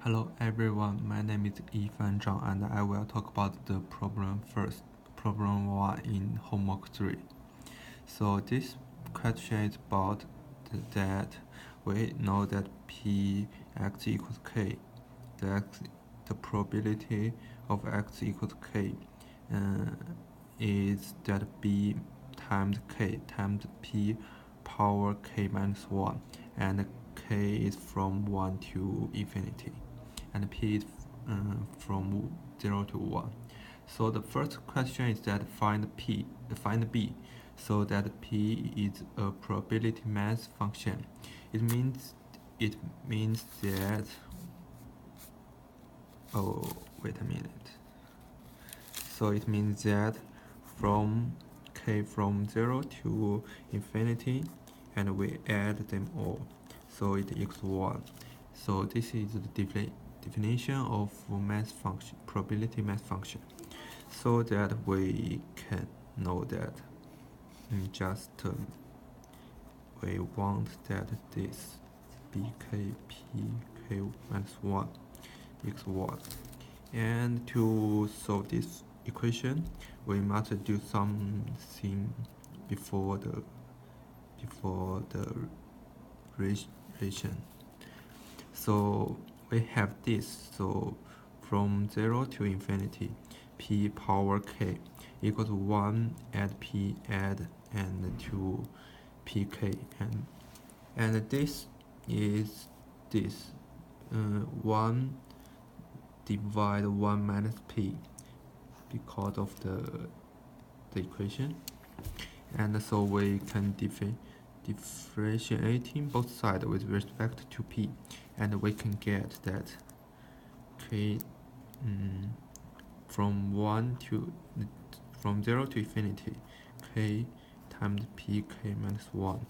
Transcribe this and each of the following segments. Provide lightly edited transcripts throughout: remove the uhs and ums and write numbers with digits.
Hello everyone, my name is Yifan Zhang and I will talk about the problem first. Problem 1 in homework 3. So this question is about that we know that Px equals k. The probability of x equals k is that b times k times p power k minus 1, and k is from 1 to infinity, and p is from 0 to 1. So the first question is that find b. So that p is a probability mass function. It means that wait a minute. So it means that from k from 0 to infinity, and we add them all, so it equals 1. So this is the definition of mass function, probability mass function, so that we can know that just we want that this bkpk minus 1 equals 1. And to solve this equation, we must do something before the relation. So we have this. So from 0 to infinity, p power k equals 1 add p add and to pk, and this is this 1 divide 1 minus p because of the equation, and so we can differentiating both sides with respect to p, and we can get that k from 0 to infinity, k times pk minus 1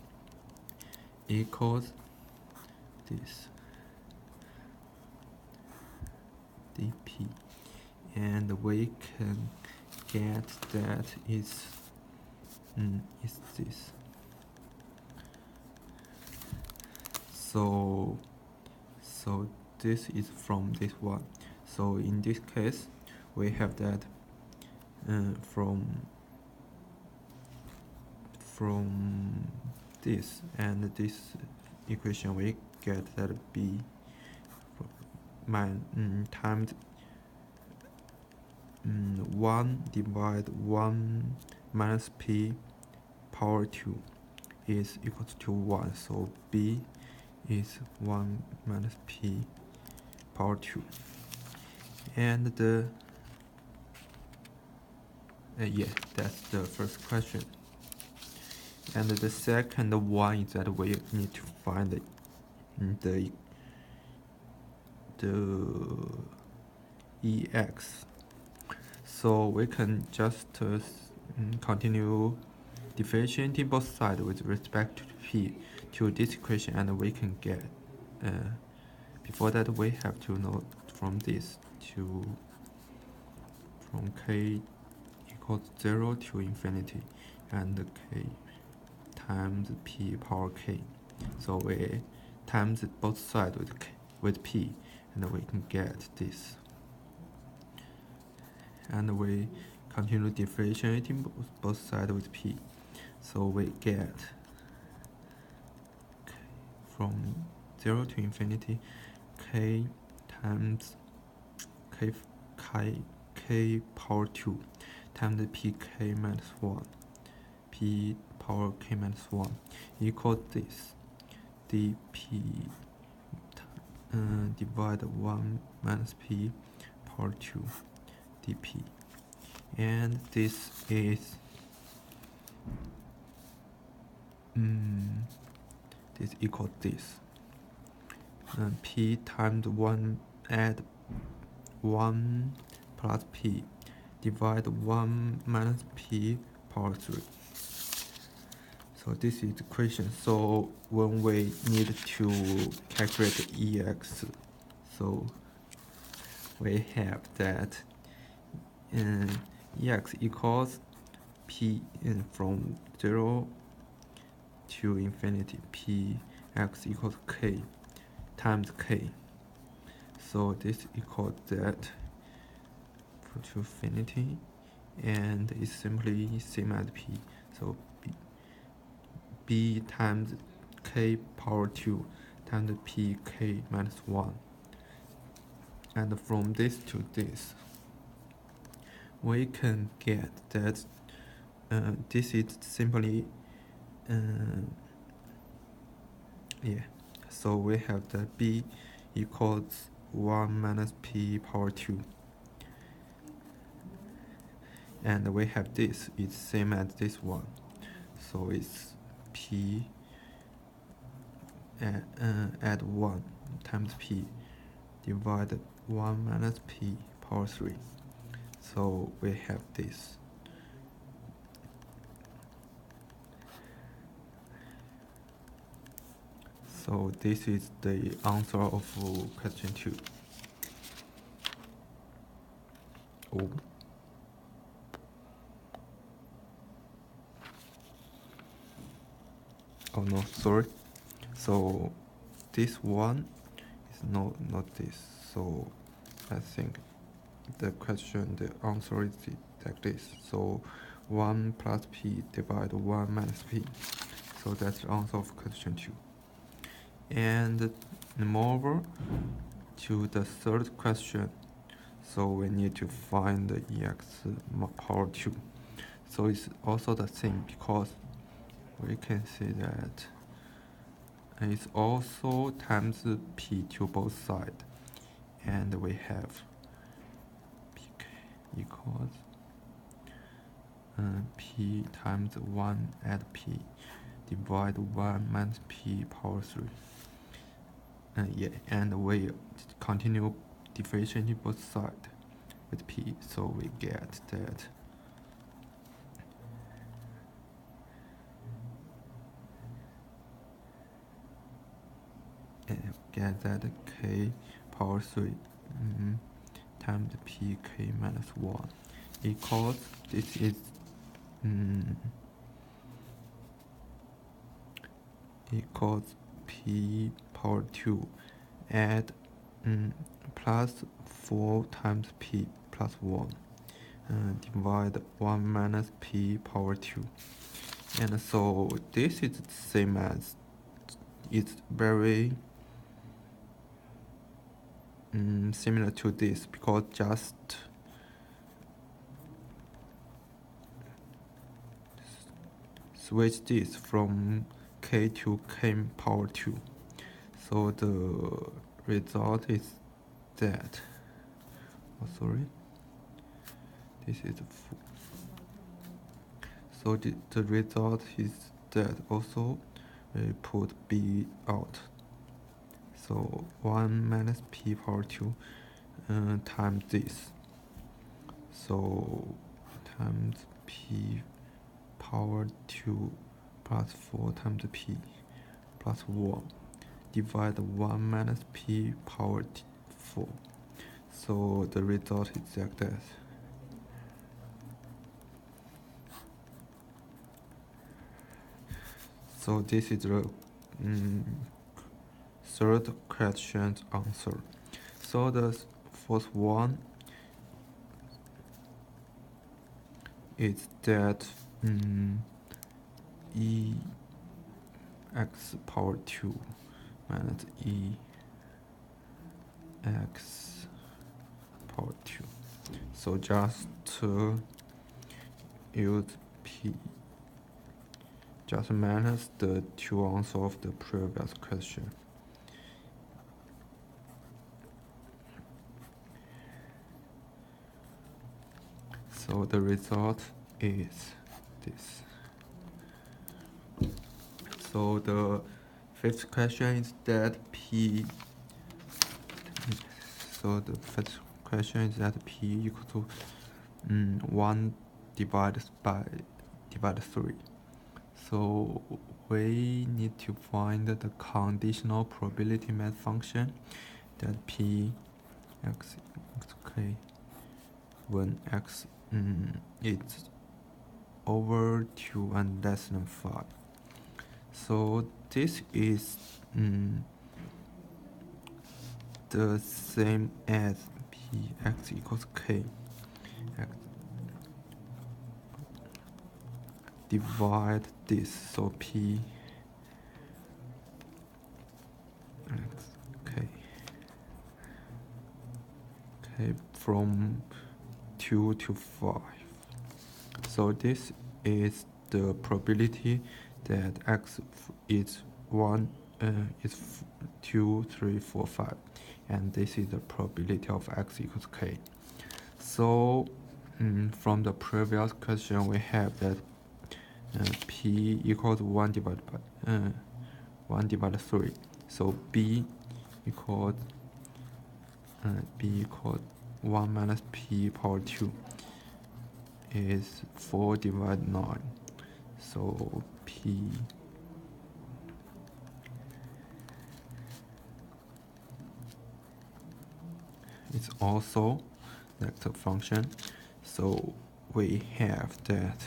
equals this dp, and we can get that is this. So this is from this one. So in this case, we have that from this and this equation, we get that b times 1 divide 1 minus p power 2 is equals to 1. So b is 1 minus p power 2. And that's the first question. And the second one is that we need to find the ex. So we can just continue differentiating both sides with respect to p to this equation, and we can get before that we have to know from this from k equals 0 to infinity and k times p power k. So we times both sides with p, and we can get this. And we continue differentiating both sides with p. So we get from 0 to infinity, k times k power 2 times pk minus 1, p power k minus 1 equals this dp divide 1 minus p power 2 dp, and this is this equals this p times 1 add 1 plus p divide 1 minus p power 3. So this is the equation. So when we need to calculate the ex, so we have that ex equals p from 0 to infinity, p x equals k times k. So this equals that to infinity, and it's simply same as p. So b times k power 2 times pk minus 1. And from this to this, we can get that this is simply yeah. So we have that b equals 1 minus p power 2. And we have this, it's same as this one. So it's p add 1 times p divided 1 minus p power 3. So we have this. So this is the answer of question 2. Oh. Oh no, sorry. So this one is not this. So I think the question, the answer is like this. So 1 plus p divided 1 minus p. So that's the answer of question 2. And moreover, to the third question, so we need to find the ex power 2. So it's also the same, because we can see that it's also times p to both sides, and we have pk equals p times 1 add p divide 1 minus p power 3. Yeah, and we continue differentiating both sides with p, so we get that k power 3 times pk minus 1 equals, this is equals p power 2 add plus 4 times p plus 1 divide 1 minus p power 2. And so this is the same as, it's very similar to this, because just switch this from k to k power 2. So the result is that, oh sorry, this is so the result is that also we put b out. So 1 minus p power 2 times this. So times p power 2 plus 4 times p plus 1 divide 1 minus p power 4. So the result is like that. So this is the third question's answer. So the fourth one is that e x power 2 minus e x power 2. So just use p, just minus the two answers of the previous question. So the result is this. So the fifth question is that p. So the fifth question is that p equal to 1 divided 3. So we need to find the conditional probability mass function that p x k when x is over 2 and less than 5. So this is the same as px equals k. X divide this, so p x k from 2 to 5. So this is the probability that x is 2, 3, 4, 5, and this is the probability of x equals k. So from the previous question we have that p equals 1 divided by 3. So b equals 1 minus p power 2 is 4 divided 9. So p is also vector function. So we have that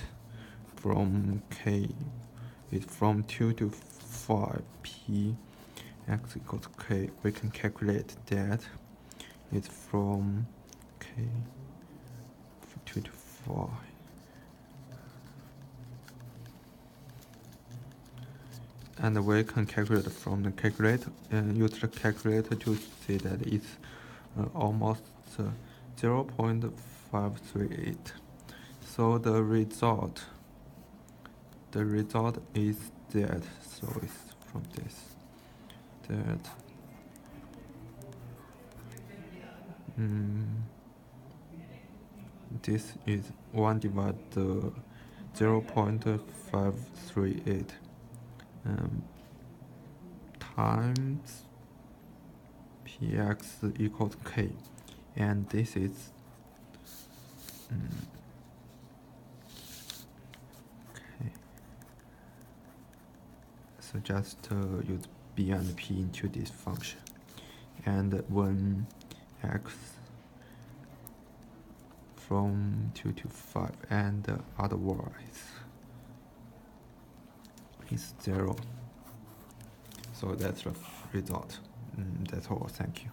from k is from 2 to 5, p x equals k. We can calculate that it's from k 2 to 5. And we can calculate from the calculator and use the calculator to see that it's almost 0.538. So the result is that, so it's from this, that this is 1 divided 0.538 times px equals k, and this is okay. So just use b and p into this function, and when x from 2 to 5 and otherwise is 0. So that's the result. That's all. Thank you.